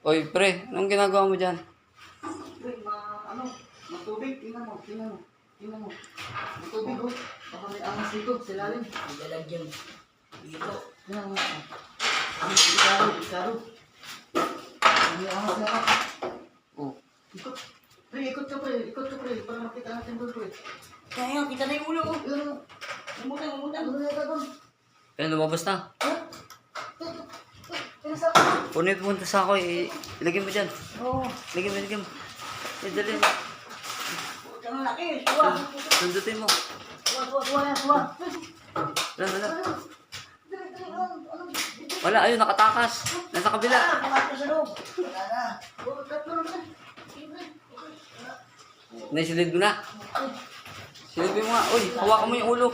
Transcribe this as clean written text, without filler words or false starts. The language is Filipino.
Oy, pre, anong ginagawa mo dyan? Pre, matubig. Tingnan mo. Tingnan mo. Matubig, oh. Baka may angas dito, sa ilalim. May lalagyan. Dito. Tingnan mo. Ikaro. May angas na ka. Oh. Ikot. Pre, ikot ka, pre. Para makita natin doon, pre. Kaya, kita na yung ulo ko. Yun, oh. Umutan. Ano na ka doon? Ayun, lumabas na. Ha? Pinasa ka. Puno yung pumunta sa ako, ilagay mo dyan. Oo. Ilagay mo. Dali mo. Puta ng laki. Suwa. Sundutin mo. Suwa. Wala. Wala, ayun, nakatakas. Nasa kabila. Pumasok sa loob. Wala na. Naisilid mo na. Silid mo nga. Uy, hawakan mo yung ulo.